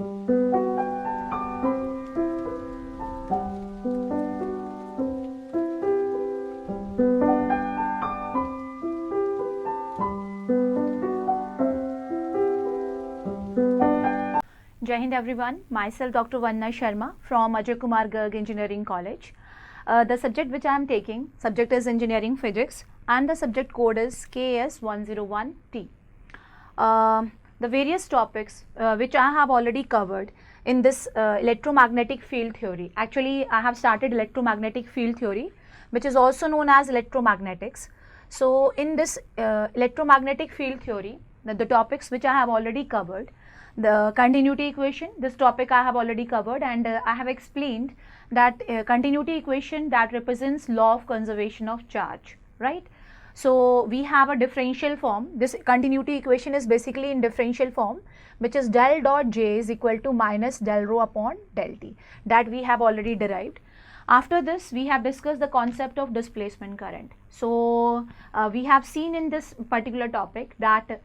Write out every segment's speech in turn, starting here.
Jai Hind everyone, myself Dr. Vanna Sharma from Ajay Kumar Garg Engineering College. The subject which I am taking, subject is Engineering Physics and the subject code is KS101T. The various topics which I have already covered in this electromagnetic field theory. Actually, I have started electromagnetic field theory, which is also known as electromagnetics. So, in this electromagnetic field theory, the topics which I have already covered, the continuity equation, this topic I have already covered, and I have explained that continuity equation that represents law of conservation of charge, right? So, we have a differential form. This continuity equation is basically in differential form, which is del dot J is equal to minus del rho upon del T, that we have already derived. After this, we have discussed the concept of displacement current. So, we have seen in this particular topic that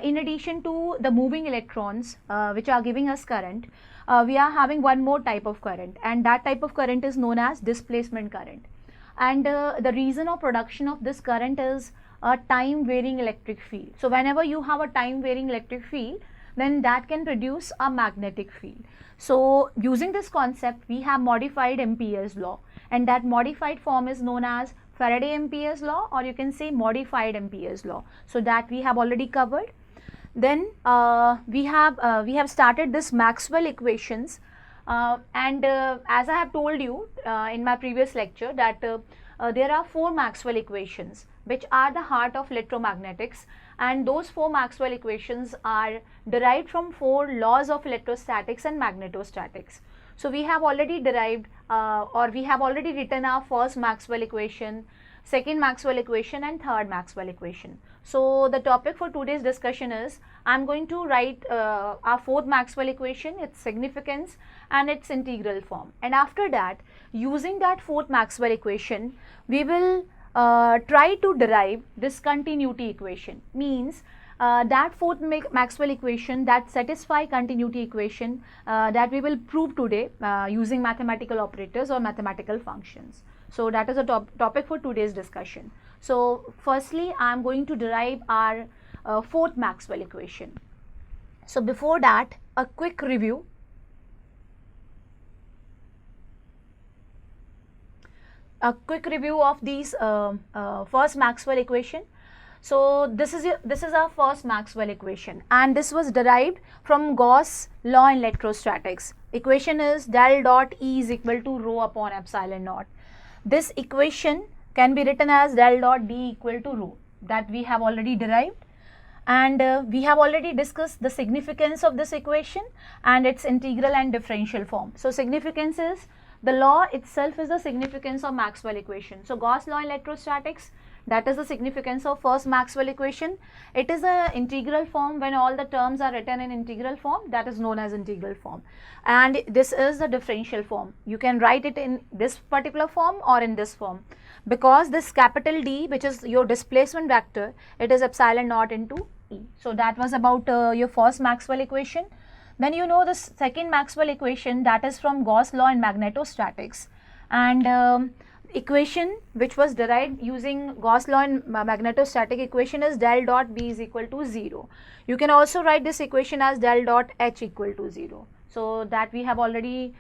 in addition to the moving electrons which are giving us current, we are having one more type of current, and that type of current is known as displacement current. And the reason of production of this current is a time varying electric field. So, whenever you have a time varying electric field, then that can produce a magnetic field. So, using this concept, we have modified Ampere's law, and that modified form is known as Faraday Ampere's law, or you can say modified Ampere's law. So, that we have already covered. Then we have started this Maxwell equations, and as I have told you in my previous lecture that there are 4 Maxwell equations which are the heart of electromagnetics, and those 4 Maxwell equations are derived from 4 laws of electrostatics and magnetostatics. So, we have already derived or we have already written our first Maxwell equation, second Maxwell equation and third Maxwell equation. So, the topic for today's discussion is I am going to write our fourth Maxwell equation, its significance and its integral form, and after that, using that fourth Maxwell equation, we will try to derive this continuity equation. Means that fourth Maxwell equation that satisfy continuity equation that we will prove today using mathematical operators or mathematical functions. So, that is a topic for today's discussion. So, firstly I am going to derive our fourth Maxwell equation. So, before that, a quick review. A quick review of these first Maxwell equation. So, this is our first Maxwell equation, and this was derived from Gauss law in electrostatics. Equation is del dot E is equal to rho upon epsilon naught. This equation can be written as del dot D equal to rho, that we have already derived, and we have already discussed the significance of this equation and its integral and differential form. So, significance is the law itself is the significance of Maxwell equation. So, Gauss law in electrostatics, that is the significance of first Maxwell equation. It is a integral form. When all the terms are written in integral form, that is known as integral form, and this is the differential form. You can write it in this particular form or in this form, because this capital D, which is your displacement vector, it is epsilon naught into E. So, that was about your first Maxwell equation. Then you know the second Maxwell equation, that is from Gauss law in magnetostatics, and equation which was derived using Gauss law in magnetostatic equation is del dot B is equal to 0. You can also write this equation as del dot H equal to 0. So, that we have already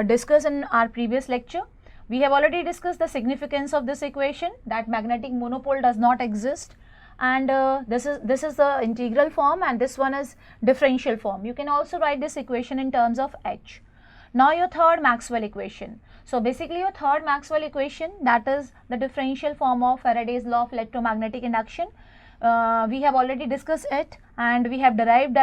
discussed in our previous lecture. We have already discussed the significance of this equation, that magnetic monopole does not exist, and this is the integral form, and this one is differential form. You can also write this equation in terms of H. Now, your third Maxwell equation. So, basically your third Maxwell equation, that is the differential form of Faraday's law of electromagnetic induction. We have already discussed it, and we have derived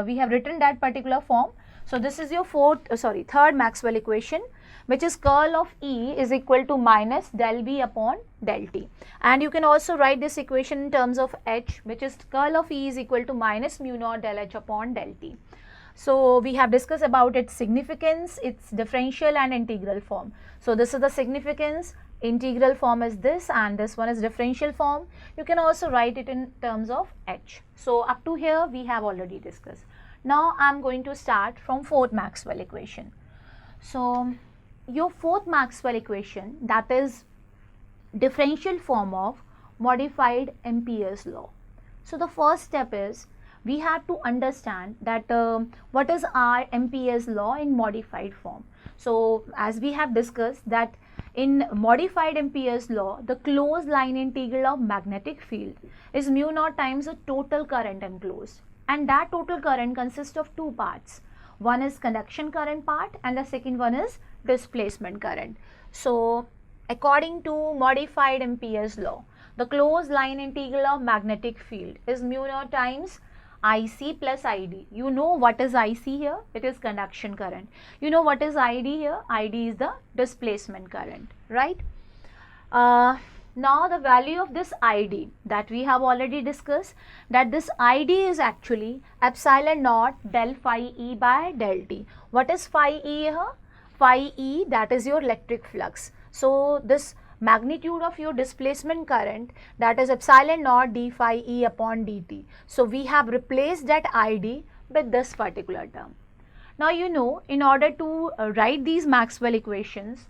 we have written that particular form. So, this is your third Maxwell equation, which is curl of E is equal to minus del B upon del T, and you can also write this equation in terms of H, which is curl of E is equal to minus mu naught del H upon del T. So, we have discussed about its significance, its differential and integral form. So, this is the significance, integral form is this, and this one is differential form. You can also write it in terms of H. So, up to here we have already discussed. Now I'm going to start from fourth Maxwell equation. So your fourth Maxwell equation, that is differential form of modified Ampere's law. So the first step is we have to understand that what is our Ampere's law in modified form. So as we have discussed that in modified Ampere's law, the closed line integral of magnetic field is mu naught times the total current enclosed, and that total current consists of two parts. One is conduction current part and the second one is displacement current. So according to modified Ampere's law, the closed line integral of magnetic field is mu naught times IC plus ID. You know what is IC here? It is conduction current. You know what is ID here? ID is the displacement current, right? Now the value of this ID that we have already discussed, that this ID is actually epsilon naught del phi E by del T. What is phi E here? Phi E, that is your electric flux. So this magnitude of your displacement current, that is epsilon naught d phi E upon dt. So we have replaced that ID with this particular term. Now you know, in order to write these Maxwell equations,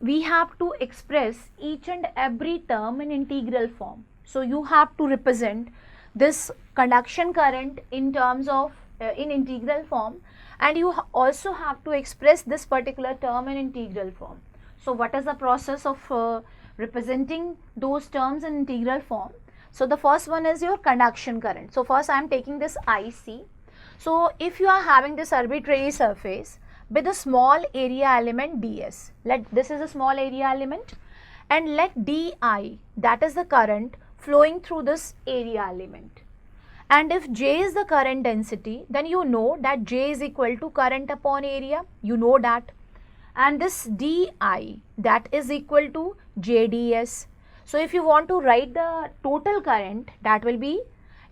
we have to express each and every term in integral form. So you have to represent this conduction current in terms of in integral form, and you also have to express this particular term in integral form. So what is the process of representing those terms in integral form? So the first one is your conduction current. So first I am taking this IC. So if you are having this arbitrary surface with a small area element ds, this is a small area element, and let di, that is the current flowing through this area element. And if J is the current density, then you know that J is equal to current upon area, you know that. And this di, that is equal to JDS. So if you want to write the total current, that will be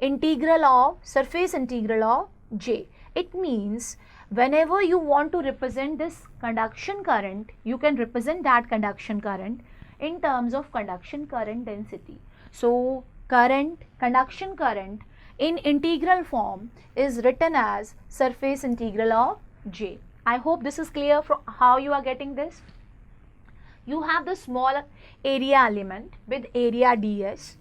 integral of surface integral of J. It means whenever you want to represent this conduction current, you can represent that conduction current in terms of conduction current density. So conduction current in integral form is written as surface integral of J. I hope this is clear from how you are getting this. You have the small area element with area ds.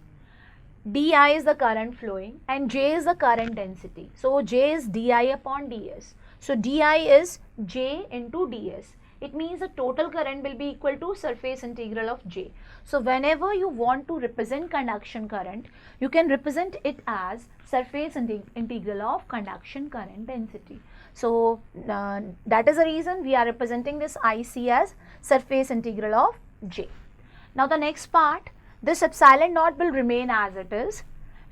Di is the current flowing and J is the current density. So J is di upon ds. So di is J into ds. It means the total current will be equal to surface integral of J. So whenever you want to represent conduction current, you can represent it as surface integral of conduction current density. So that is the reason we are representing this IC as surface integral of J. Now the next part, this epsilon naught will remain as it is.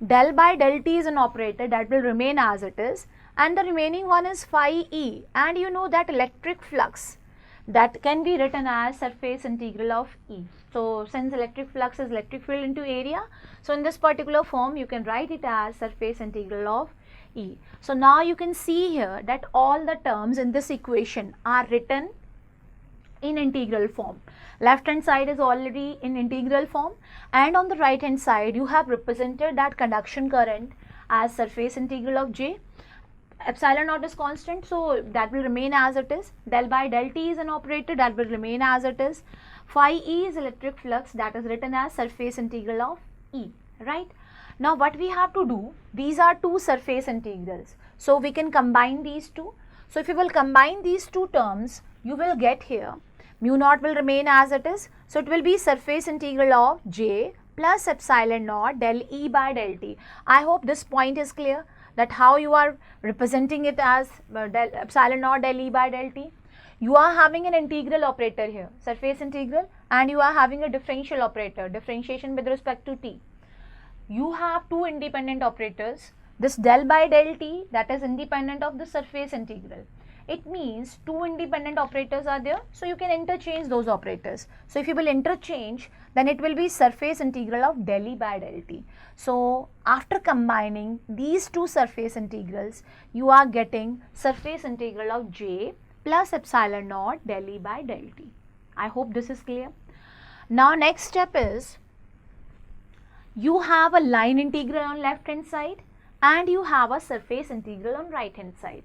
Del by del T is an operator that will remain as it is, and the remaining one is phi E, and you know that electric flux, that can be written as surface integral of E. So since electric flux is electric field into area, so in this particular form you can write it as surface integral of E. So now you can see here that all the terms in this equation are written in integral form. Left hand side is already in integral form, and on the right hand side you have represented that conduction current as surface integral of J. Epsilon naught is constant, so that will remain as it is. Del by del T is an operator that will remain as it is. Phi E is electric flux, that is written as surface integral of E, right? Now what we have to do, these are two surface integrals, so we can combine these two. So if you will combine these two terms, you will get here mu naught will remain as it is, so it will be surface integral of J plus epsilon naught del E by del T. I hope this point is clear, that how you are representing it as epsilon naught del E by del T. You are having an integral operator here, surface integral, and you are having a differential operator, differentiation with respect to T. You have two independent operators, this del by del T, that is independent of the surface integral. It means two independent operators are there, so you can interchange those operators. So if you will interchange, then it will be surface integral of del E by del T. So after combining these two surface integrals, you are getting surface integral of J plus epsilon naught del E by del T. I hope this is clear. Now next step is, you have a line integral on left hand side and you have a surface integral on right hand side.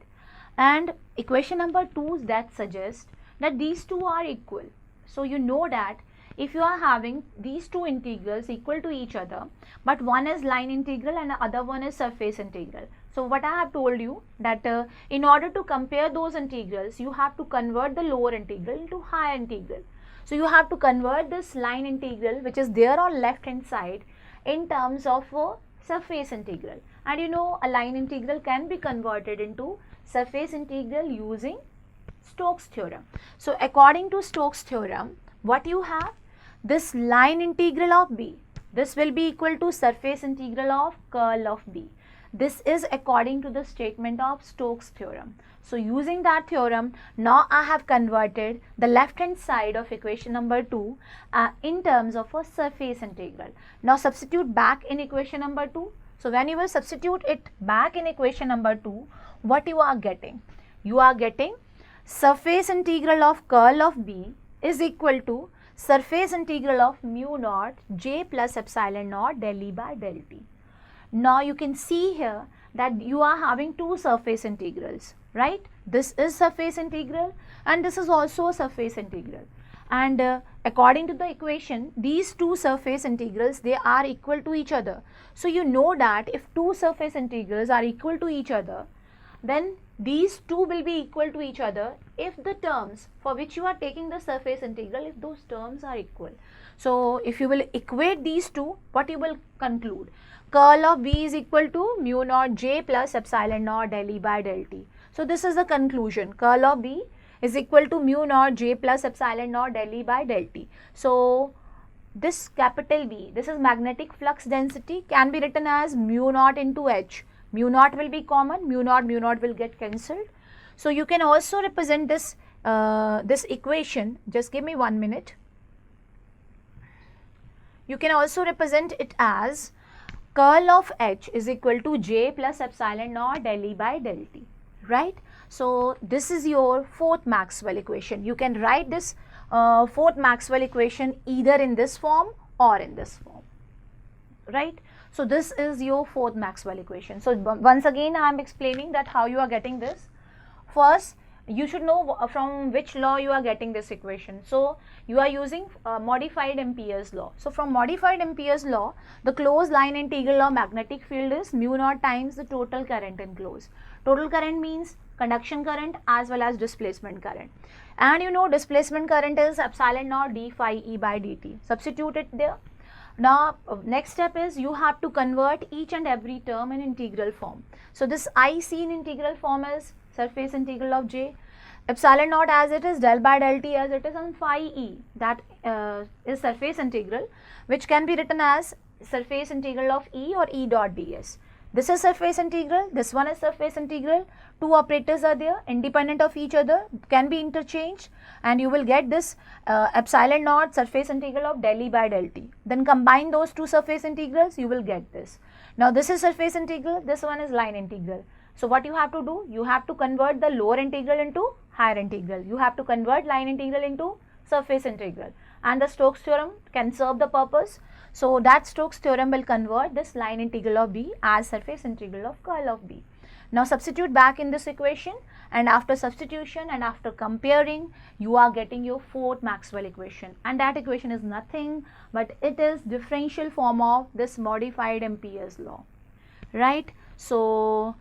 And equation number 2 that suggests that these two are equal. So you know that if you are having these two integrals equal to each other, but one is line integral and the other one is surface integral. So what I have told you that in order to compare those integrals, you have to convert the lower integral into higher integral. So you have to convert this line integral which is there on left hand side in terms of surface integral. And you know a line integral can be converted into surface integral using Stokes theorem. So according to Stokes theorem, what you have, this line integral of B, this will be equal to surface integral of curl of B. This is according to the statement of Stokes theorem. So using that theorem, now I have converted the left hand side of equation number 2 in terms of a surface integral. Now substitute back in equation number 2. So when you will substitute it back in equation number 2, what you are getting? You are getting surface integral of curl of B is equal to surface integral of mu naught J plus epsilon naught del E by del T. Now you can see here that you are having two surface integrals, right? This is surface integral and this is also a surface integral. And according to the equation, these two surface integrals, they are equal to each other. So you know that if two surface integrals are equal to each other, then these two will be equal to each other if the terms for which you are taking the surface integral, if those terms are equal. So if you will equate these two, what you will conclude? Curl of B is equal to mu naught J plus epsilon naught del E by del T. So this is the conclusion. Curl of B is equal to mu naught J plus epsilon naught del E by del T. So this capital B, this is magnetic flux density, can be written as mu naught into H. Mu naught will be common, mu naught will get cancelled. So you can also represent this this equation, just give me 1 minute. You can also represent it as curl of H is equal to J plus epsilon naught del E by del T, right? So this is your fourth Maxwell equation. You can write this fourth Maxwell equation either in this form or in this form, right? So this is your fourth Maxwell equation. So once again I am explaining that how you are getting this. First, you should know from which law you are getting this equation. So you are using modified Ampere's law. So from modified Ampere's law, the closed line integral of magnetic field is mu naught times the total current enclosed. Total current means conduction current as well as displacement current. And you know displacement current is epsilon naught d phi E by dt. Substitute it there. Now next step is you have to convert each and every term in integral form. So this IC in integral form is surface integral of J, epsilon naught as it is, del by del T as it is, and phi E, that is surface integral, which can be written as surface integral of E or E dot ds. This is surface integral, this one is surface integral. Two operators are there, independent of each other, can be interchanged, and you will get this epsilon naught surface integral of del E by del T. Then combine those two surface integrals, you will get this. Now this is surface integral, this one is line integral. So what you have to do? You have to convert the lower integral into higher integral. You have to convert line integral into surface integral. And the Stokes theorem can serve the purpose. So that Stokes theorem will convert this line integral of B as surface integral of curl of B. Now substitute back in this equation, and after substitution and after comparing, you are getting your fourth Maxwell equation. And that equation is nothing but it is differential form of this modified Ampere's law, right? So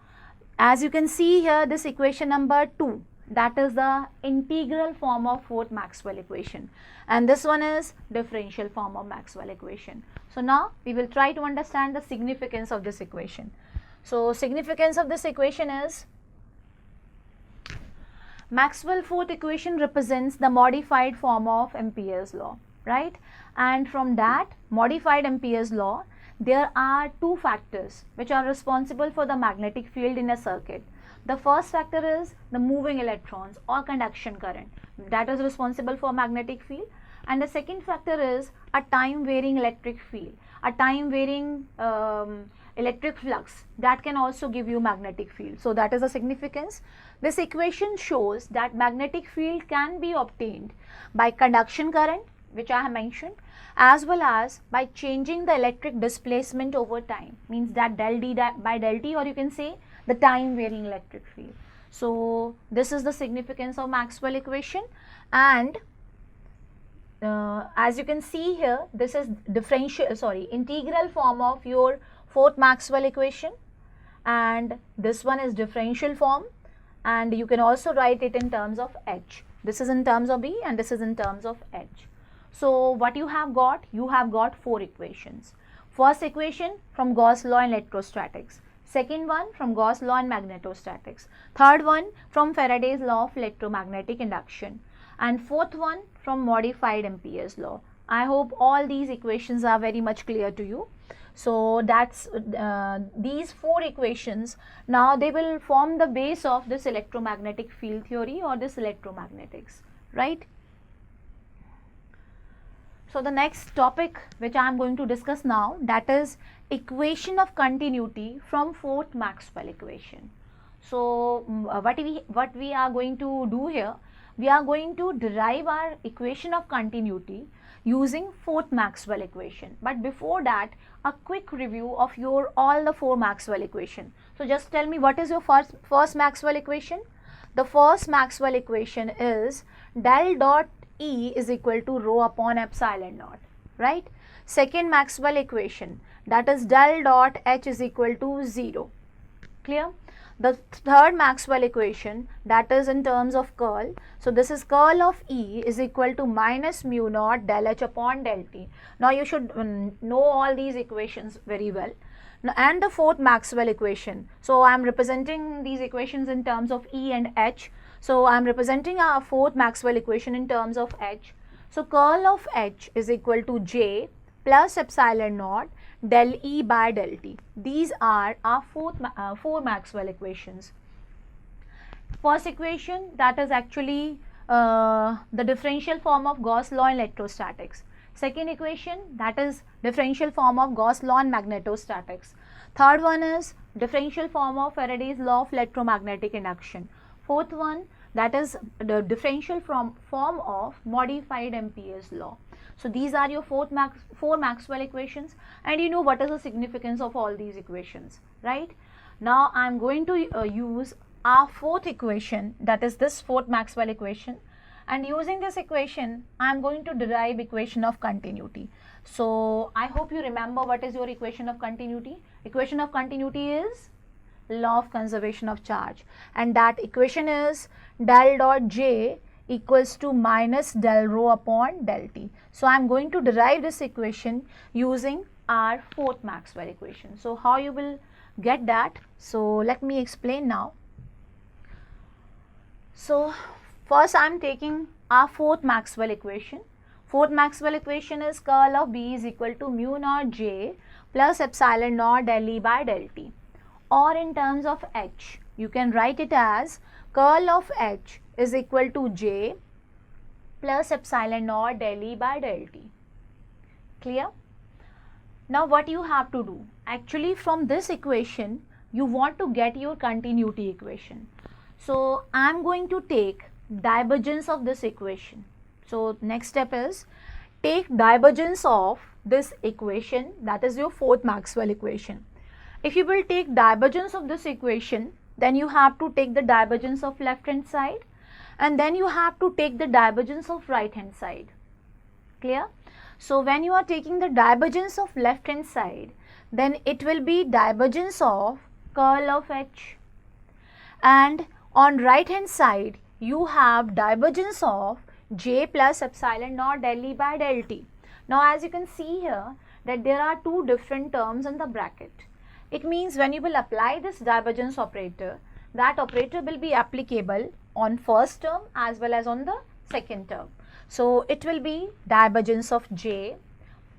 as you can see here, this equation number 2, that is the integral form of fourth Maxwell equation, and this one is differential form of Maxwell equation. So now we will try to understand the significance of this equation. So significance of this equation is Maxwell fourth equation represents the modified form of Ampere's law, right? And from that modified Ampere's law, there are two factors which are responsible for the magnetic field in a circuit. The first factor is the moving electrons or conduction current, that is responsible for magnetic field. And the second factor is a time varying electric field, a time varying electric flux, that can also give you magnetic field. So that is the significance. This equation shows that magnetic field can be obtained by conduction current, which I have mentioned, as well as by changing the electric displacement over time, means that del D by del T, or you can say the time varying electric field. So this is the significance of Maxwell equation, and as you can see here, this is integral form of your fourth Maxwell equation, and this one is differential form, and you can also write it in terms of H. This is in terms of B and this is in terms of H. So what you have got? You have got four equations. First equation from Gauss law in electrostatics. Second one from Gauss law in magnetostatics. Third one from Faraday's law of electromagnetic induction. And fourth one from modified Ampere's law. I hope all these equations are very much clear to you. So that's these four equations. Now they will form the base of this electromagnetic field theory or this electromagnetics, right? So the next topic which I am going to discuss now, that is equation of continuity from fourth Maxwell equation. So what we are going to do here, we are going to derive our equation of continuity using fourth Maxwell equation. But before that, a quick review of your all the four Maxwell equation. So just tell me, what is your first Maxwell equation? The first Maxwell equation is del dot E is equal to rho upon epsilon naught, right? Second Maxwell equation, that is del dot H is equal to 0. Clear? The third Maxwell equation, that is in terms of curl. So this is curl of E is equal to minus mu naught del H upon del T. Now you should know all these equations very well. Now, and the fourth Maxwell equation. So I am representing these equations in terms of E and H. So I am representing our fourth Maxwell equation in terms of H. So curl of H is equal to J plus epsilon naught del E by del T. These are our four Maxwell equations. First equation, that is actually the differential form of Gauss law in electrostatics. Second equation, that is differential form of Gauss law in magnetostatics. Third one is differential form of Faraday's law of electromagnetic induction. Fourth one, that is the differential form of modified Ampere's law. So these are your four Maxwell equations, and you know what is the significance of all these equations, right? Now I am going to use our fourth equation, that is this fourth Maxwell equation, and using this equation I am going to derive equation of continuity. So I hope you remember what is your equation of continuity. Equation of continuity is law of conservation of charge, and that equation is del dot J equals to minus del rho upon del T. So I am going to derive this equation using our fourth Maxwell equation. So how you will get that? So let me explain now. So first I am taking our fourth Maxwell equation. Fourth Maxwell equation is curl of B is equal to mu naught J plus epsilon naught del E by del T. Or in terms of H, you can write it as curl of H is equal to J plus epsilon naught del E by del T. Clear? Now what you have to do? Actually from this equation, you want to get your continuity equation. So I am going to take divergence of this equation. So next step is take divergence of this equation, that is your fourth Maxwell equation. If you will take divergence of this equation, then you have to take the divergence of left hand side, and then you have to take the divergence of right hand side. Clear? So when you are taking the divergence of left hand side, then it will be divergence of curl of H, and on right hand side you have divergence of J plus epsilon naught del E by del T. Now as you can see here that there are two different terms in the bracket. It means when you will apply this divergence operator, that operator will be applicable on first term as well as on the second term. So it will be divergence of J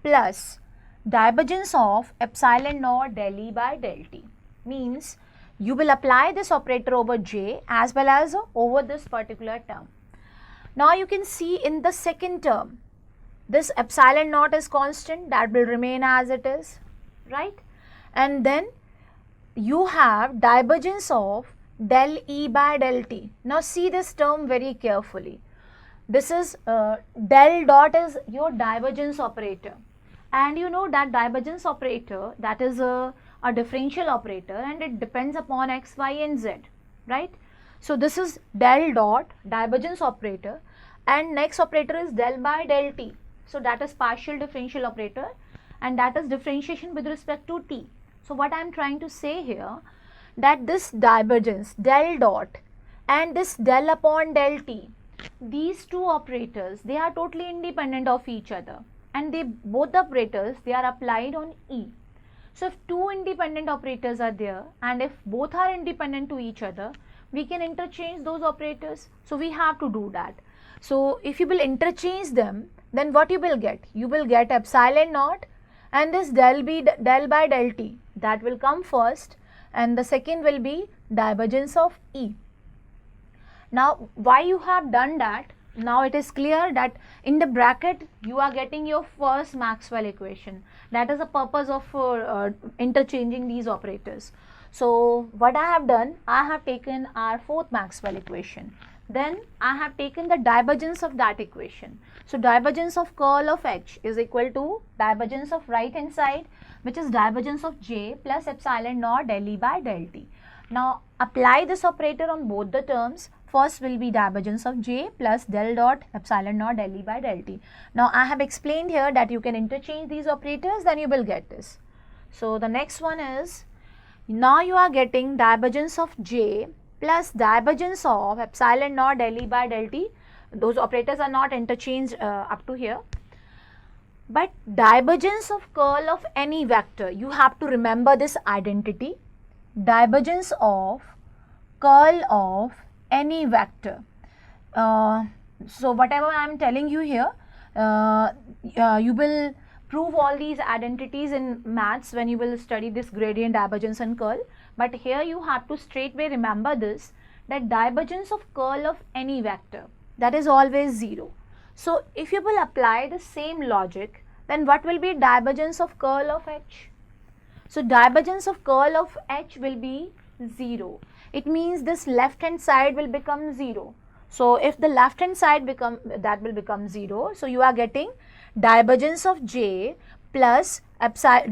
plus divergence of epsilon naught del E by del T. Means you will apply this operator over J as well as over this particular term. Now you can see in the second term, this epsilon naught is constant, that will remain as it is, right? And then you have divergence of del E by del T. Now see this term very carefully. this is del dot is your divergence operator, and you know that divergence operator, that is a differential operator, and it depends upon x, y and z, right? So this is del dot divergence operator, and next operator is del by del t. So that is partial differential operator, and that is differentiation with respect to t. So what I am trying to say here, that this divergence del dot and this del upon del t, these two operators, they are totally independent of each other, and they both the operators, they are applied on E. So if two independent operators are there, and if both are independent to each other, we can interchange those operators. So we have to do that. So if you will interchange them, then what you will get? You will get epsilon naught and this del by del t, that will come first, and the second will be divergence of E. Now why you have done that? Now it is clear that in the bracket you are getting your first Maxwell equation. That is the purpose of interchanging these operators. So what I have done, I have taken our fourth Maxwell equation. Then I have taken the divergence of that equation. So divergence of curl of H is equal to divergence of right hand side, which is divergence of J plus epsilon naught del E by del T. Now apply this operator on both the terms. First will be divergence of J plus del dot epsilon naught del E by del T. Now I have explained here that you can interchange these operators, then you will get this. So the next one is, now you are getting divergence of J plus divergence of epsilon naught del E by del T. Those operators are not interchanged up to here. But divergence of curl of any vector, you have to remember this identity. Divergence of curl of any vector. So whatever I am telling you here, you will prove all these identities in maths when you will study this gradient, divergence and curl. But here you have to straightway remember this, that divergence of curl of any vector, that is always 0. So if you will apply the same logic, then what will be divergence of curl of H? So divergence of curl of H will be 0. It means this left hand side will become 0. So if the left hand side will become 0. So you are getting divergence of J plus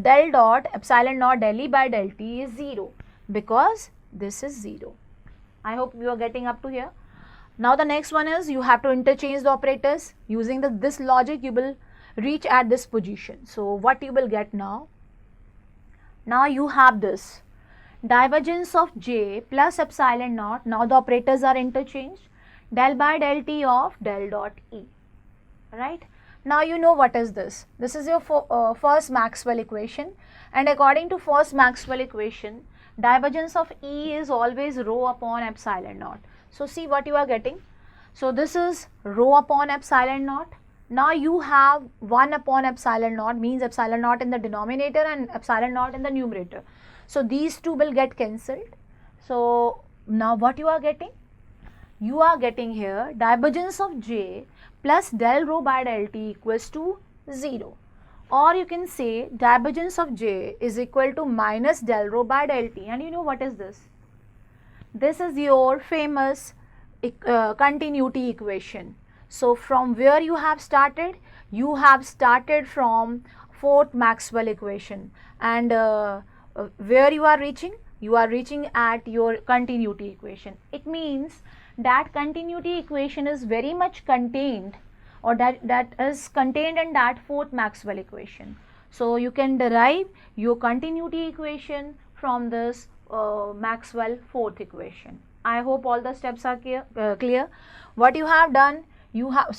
del dot epsilon naught del E by del T is 0, because this is 0. I hope you are getting up to here. Now the next one is, you have to interchange the operators. Using this logic, you will reach at this position. So what you will get now? Now you have this divergence of J plus epsilon naught. Now the operators are interchanged. Del by del T of del dot E. Right? Now you know what is this. This is your first Maxwell equation, and according to first Maxwell equation, divergence of E is always rho upon epsilon naught. So see what you are getting. So this is rho upon epsilon naught. Now you have 1 upon epsilon naught, means epsilon naught in the denominator and epsilon naught in the numerator. So these two will get cancelled. So now what you are getting? You are getting here divergence of J plus del rho by del T equals to 0. Or you can say divergence of J is equal to minus del rho by del T. And you know what is this? This is your famous continuity equation. So from where you have started? You have started from fourth Maxwell equation. And where you are reaching? You are reaching at your continuity equation. It means that continuity equation is very much contained, or that is contained in that fourth Maxwell equation. So you can derive your continuity equation from this Maxwell fourth equation. I hope all the steps are clear. What you have done, you have,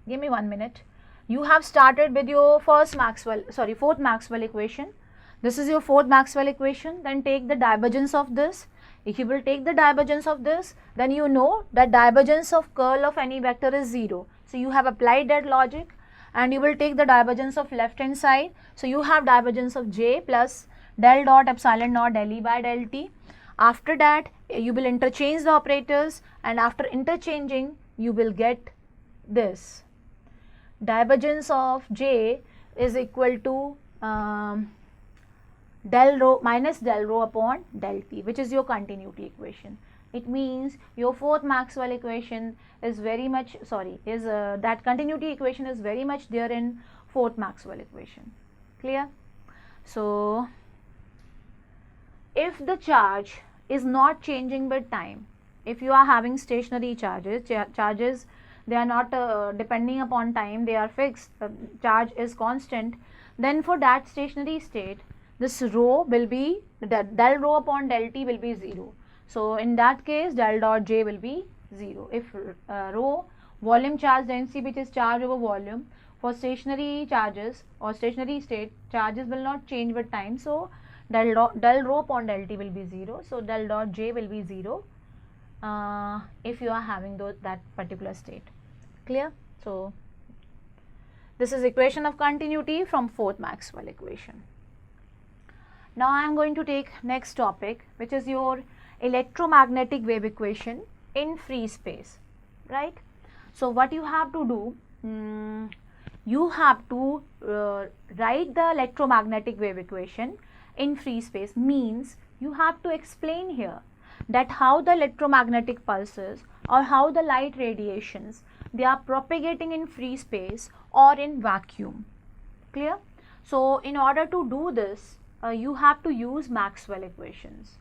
give me 1 minute. You have started with your fourth Maxwell equation. This is your fourth Maxwell equation. Then take the divergence of this. If you will take the divergence of this, then you know that divergence of curl of any vector is 0. So you have applied that logic, and you will take the divergence of left hand side. So you have divergence of J plus del dot epsilon naught del E by del T. After that, you will interchange the operators, and after interchanging, you will get this. Divergence of J is equal to del rho minus del rho upon del T, which is your continuity equation. It means your fourth Maxwell equation is very much, that continuity equation is very much there in fourth Maxwell equation. Clear? So, if the charge is not changing with time, if you are having stationary charges, they are not depending upon time, they are fixed, the charge is constant, then for that stationary state, this rho will be, del rho upon del t will be 0. So in that case, del dot j will be 0. If rho, volume charge density, which is charge over volume, for stationary charges or stationary state, charges will not change with time. So del rho upon del t will be 0. So del dot j will be 0 if you are having that particular state. Clear? So this is equation of continuity from fourth Maxwell equation. Now I am going to take next topic, which is your electromagnetic wave equation in free space, right? So what you have to do, you have to write the electromagnetic wave equation in free space, means you have to explain here that how the electromagnetic pulses or how the light radiations, they are propagating in free space or in vacuum. Clear? So in order to do this, you have to use Maxwell equations.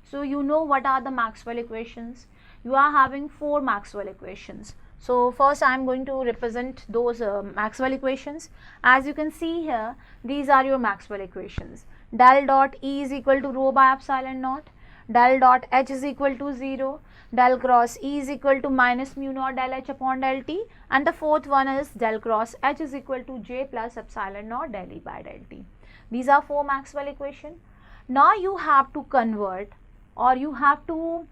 So you know what are the Maxwell equations? You are having 4 Maxwell equations. So first I am going to represent those Maxwell equations. As you can see here, these are your Maxwell equations. Del dot E is equal to rho by epsilon naught. Del dot H is equal to 0. Del cross E is equal to minus mu naught del H upon del T. And the fourth one is del cross H is equal to J plus epsilon naught del E by del T. These are 4 Maxwell equations. Now you have to convert, or you have to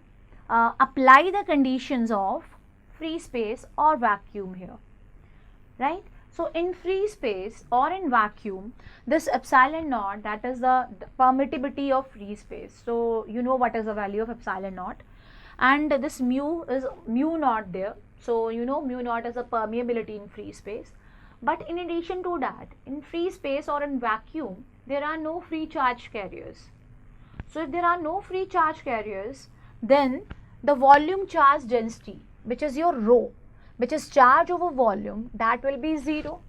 apply the conditions of free space or vacuum here, right? So in free space or in vacuum, this epsilon naught, that is the permittivity of free space. So you know what is the value of epsilon naught, and this mu is mu naught there. So you know mu naught is a permeability in free space. But in addition to that, in free space or in vacuum, there are no free charge carriers. So if there are no free charge carriers, then the volume charge density, which is your rho, which is charge over volume, that will be 0.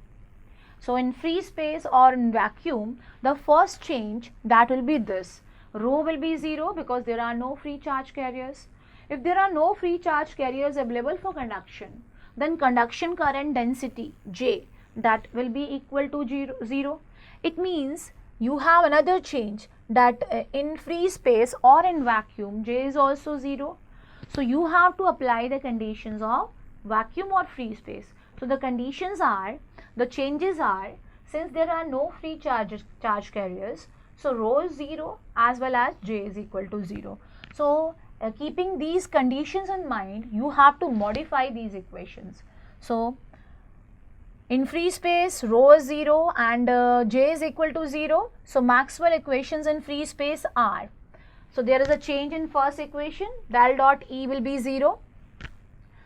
So in free space or in vacuum, the first change, that will be this. Rho will be 0 because there are no free charge carriers. If there are no free charge carriers available for conduction, then conduction current density J, that will be equal to 0. It means you have another change, that in free space or in vacuum, J is also 0. So you have to apply the conditions of vacuum or free space. So the conditions are, the changes are, since there are no free charge carriers, so rho is 0 as well as J is equal to 0. So keeping these conditions in mind, you have to modify these equations. So in free space, rho is 0 and J is equal to 0. So Maxwell equations in free space are, so there is a change in first equation, del dot E will be 0.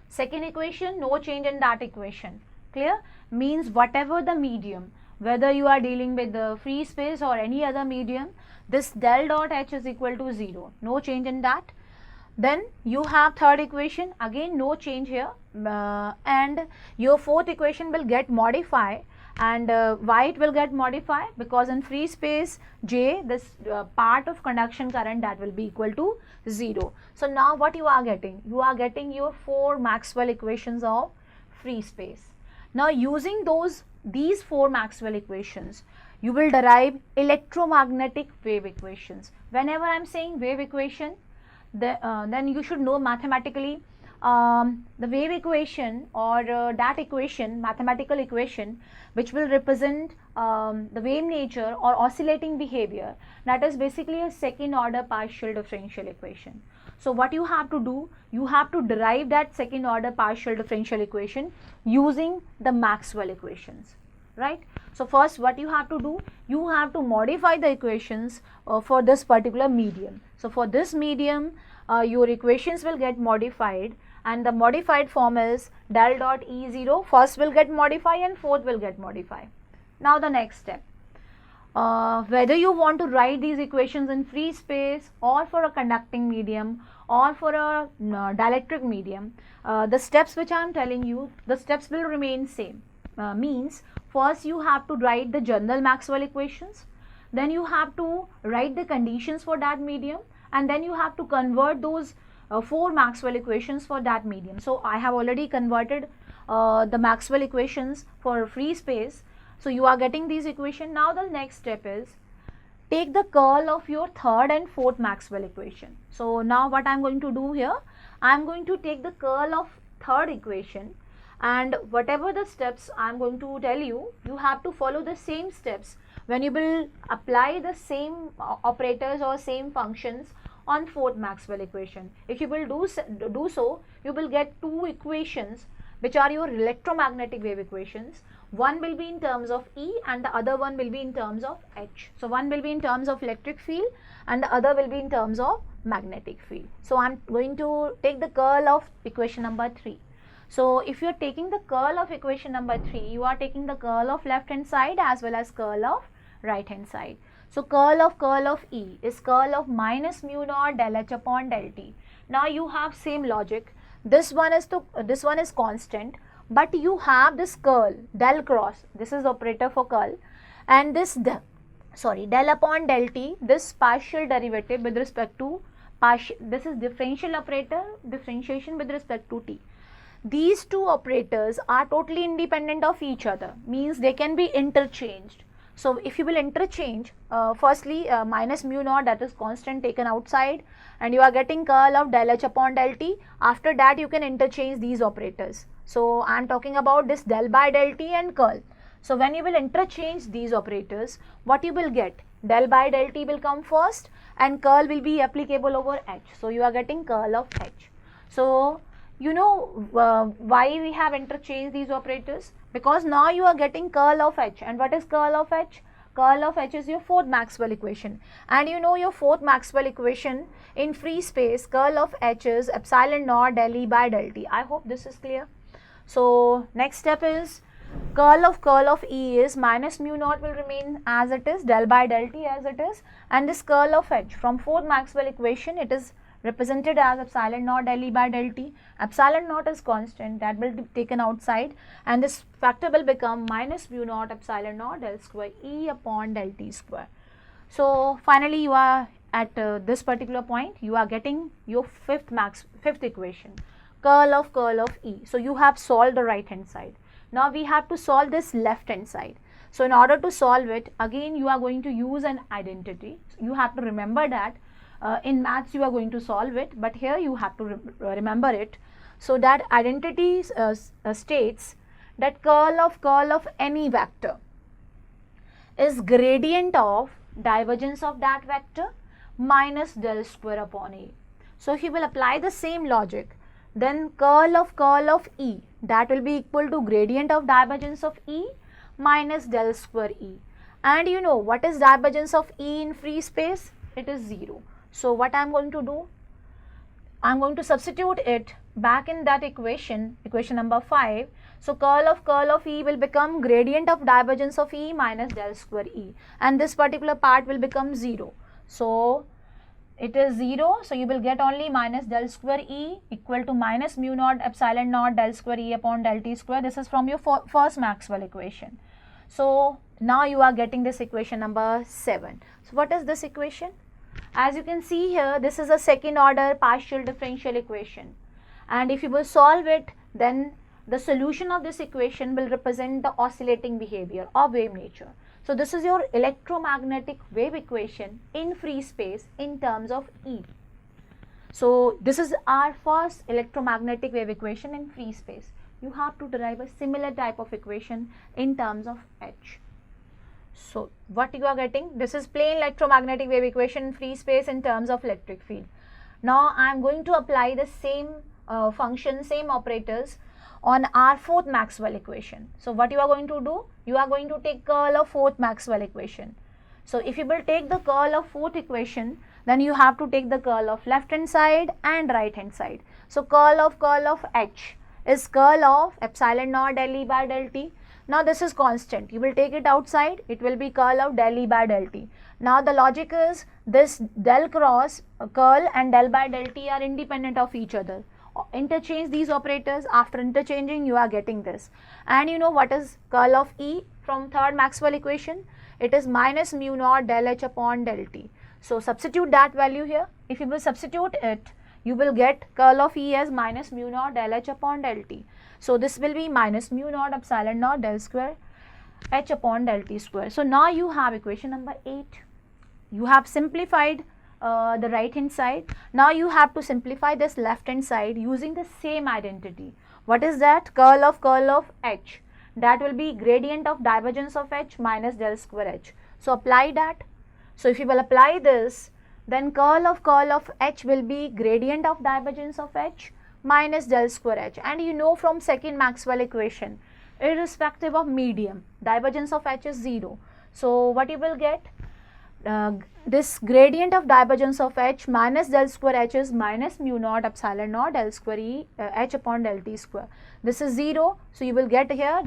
Second equation, no change in that equation. Clear? Means whatever the medium, whether you are dealing with the free space or any other medium, this del dot H is equal to 0. No change in that. Then you have third equation, again no change here, and your fourth equation will get modified. And why it will get modified? Because in free space J, this part of conduction current, that will be equal to 0. So now what you are getting? You are getting your 4 Maxwell equations of free space. Now using these 4 Maxwell equations, you will derive electromagnetic wave equations. Whenever I am saying wave equation, then you should know mathematically the wave equation or that equation, mathematical equation, which will represent the wave nature or oscillating behavior, that is basically a second order partial differential equation. So what you have to do, you have to derive that second order partial differential equation using the Maxwell equations, right? So first what you have to do, you have to modify the equations for this particular medium. So for this medium, your equations will get modified, and the modified form is del dot E0, first will get modified and fourth will get modified. Now the next step, whether you want to write these equations in free space or for a conducting medium or for a dielectric medium, the steps which I am telling you, the steps will remain same. Means first you have to write the general Maxwell equations, then you have to write the conditions for that medium, and then you have to convert those 4 Maxwell equations for that medium. So I have already converted the Maxwell equations for free space. So you are getting these equations. Now the next step is take the curl of your third and fourth Maxwell equation. So now what I am going to do here, I am going to take the curl of third equation, and whatever the steps I am going to tell you, you have to follow the same steps when you will apply the same operators or same functions on fourth Maxwell equation. If you will do so, you will get 2 equations which are your electromagnetic wave equations. One will be in terms of E and the other one will be in terms of H. So one will be in terms of electric field and the other will be in terms of magnetic field. So I am going to take the curl of equation number 3. So if you are taking the curl of equation number 3, you are taking the curl of left hand side as well as curl of right hand side. So curl of E is curl of minus mu naught del H upon del T. Now you have same logic. This one is constant, but you have this curl del cross. This is the operator for curl, and this del upon del T, this partial derivative with respect to this is differential operator, differentiation with respect to T. These 2 operators are totally independent of each other, means they can be interchanged. So if you will interchange, firstly minus mu naught, that is constant, taken outside, and you are getting curl of del H upon del T. After that you can interchange these operators. So I am talking about this del by del T and curl. So when you will interchange these operators, what you will get, del by del T will come first and curl will be applicable over H. So you are getting curl of H. So you know why we have interchanged these operators? Because now you are getting curl of H. And what is curl of H? Curl of H is your fourth Maxwell equation. And you know your fourth Maxwell equation in free space, curl of H is epsilon naught del E by del T. I hope this is clear. So next step is curl of E is minus mu naught will remain as it is, del by del T as it is, and this curl of H from fourth Maxwell equation, it is represented as epsilon naught del E by del T. Epsilon naught is constant, that will be taken outside, and this factor will become minus mu naught epsilon naught del square E upon del T square. So finally you are at this particular point, you are getting your fifth equation, curl of E. So you have solved the right hand side. Now we have to solve this left hand side. So in order to solve it, again you are going to use an identity. You have to remember that. In maths you are going to solve it, but here you have to remember it. So that identity states that curl of any vector is gradient of divergence of that vector minus del square upon A. So if you will apply the same logic, then curl of E, that will be equal to gradient of divergence of E minus del square E. And you know what is divergence of E in free space? It is 0. So what I am going to do, I am going to substitute it back in that equation number 5. So curl of E will become gradient of divergence of E minus del square E, and this particular part will become 0. So it is 0, so you will get only minus del square E equal to minus mu naught epsilon naught del square E upon del T square. This is from your first Maxwell equation. So now you are getting this equation number 7. So what is this equation? As you can see here, this is a second order partial differential equation, and if you will solve it, then the solution of this equation will represent the oscillating behavior or wave nature. So this is your electromagnetic wave equation in free space in terms of E. So this is our first electromagnetic wave equation in free space. You have to derive a similar type of equation in terms of H. So what you are getting, this is plain electromagnetic wave equation in free space in terms of electric field. Now I am going to apply the same function, same operators on our fourth Maxwell equation. So what you are going to do, you are going to take curl of fourth Maxwell equation. So if you will take the curl of fourth equation, then you have to take the curl of left hand side and right hand side. So curl of H is curl of epsilon naught del E by del T. Now this is constant, you will take it outside, it will be curl of del E by del T. Now the logic is this del cross, curl and del by del t are independent of each other. Interchange these operators. After interchanging, you are getting this. And you know what is curl of E from third Maxwell equation? It is minus mu naught del H upon del T. So substitute that value here. If you will substitute it, you will get curl of E as minus mu naught del H upon del T. So this will be minus mu naught epsilon naught del square H upon del T square. So now you have equation number 8. You have simplified the right hand side. Now you have to simplify this left hand side using the same identity. What is that? Curl of H. That will be gradient of divergence of H minus del square H. So apply that. So if you will apply this, then curl of H will be gradient of divergence of H minus del square H. And you know from second Maxwell equation, irrespective of medium, divergence of H is 0. So what you will get? This gradient of divergence of H minus del square H is minus mu naught epsilon naught del square E H upon del T square. This is 0. So you will get here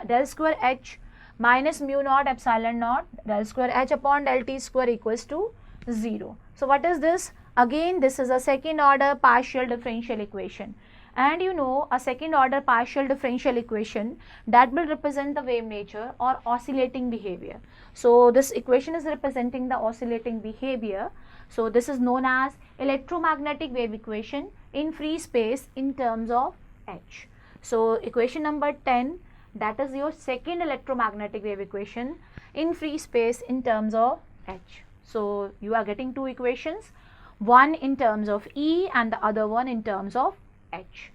del square H minus mu naught epsilon naught del square H upon del T square equals to 0. So what is this? Again, this is a second order partial differential equation. And you know, a second order partial differential equation that will represent the wave nature or oscillating behavior. So this equation is representing the oscillating behavior. So this is known as electromagnetic wave equation in free space in terms of H. So equation number 10, that is your second electromagnetic wave equation in free space in terms of H. So you are getting two equations, one in terms of E and the other one in terms of H.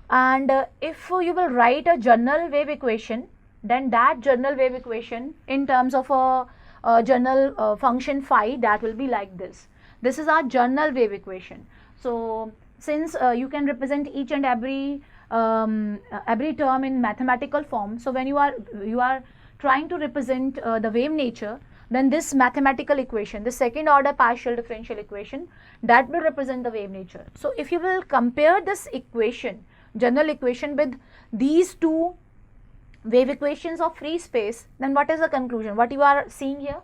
And if you will write a general wave equation, then that general wave equation in terms of a general function phi, that will be like this. This is our general wave equation. So since you can represent each and every term in mathematical form, so when you are trying to represent the wave nature, then this mathematical equation, the second order partial differential equation, that will represent the wave nature. So if you will compare this equation, general equation, with these two wave equations of free space, then what is the conclusion? What you are seeing here?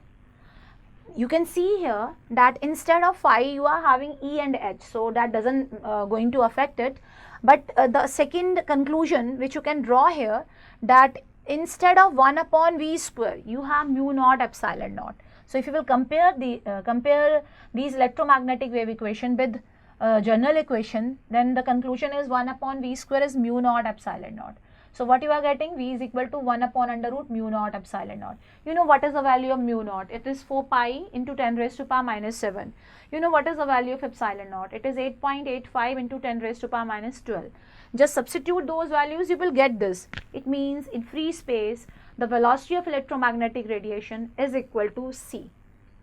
You can see here that instead of phi, you are having E and H, so that doesn't going to affect it. But the second conclusion which you can draw here, that instead of 1 upon V square, you have mu naught epsilon naught. So if you will compare these electromagnetic wave equation with general equation, then the conclusion is 1 upon V square is mu naught epsilon naught. So what you are getting? V is equal to 1 upon under root mu naught epsilon naught. You know what is the value of mu naught? It is 4 pi into 10 raised to power minus 7. You know what is the value of epsilon naught? It is 8.85 into 10 raised to power minus 12. Just substitute those values, you will get this. It means in free space, the velocity of electromagnetic radiation is equal to C,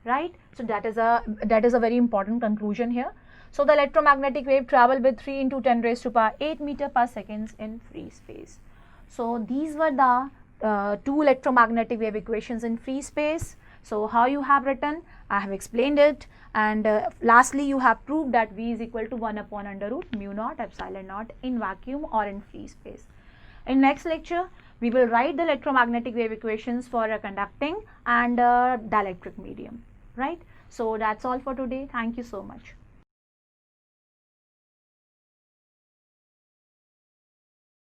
right? So that is a very important conclusion here. So the electromagnetic wave travel with 3 into 10 raised to power 8 meter per second in free space. So these were the two electromagnetic wave equations in free space. So how you have written, I have explained it, and lastly you have proved that V is equal to 1 upon under root mu naught epsilon naught in vacuum or in free space. In next lecture, we will write the electromagnetic wave equations for a conducting and dielectric medium, right? So that's all for today. Thank you so much.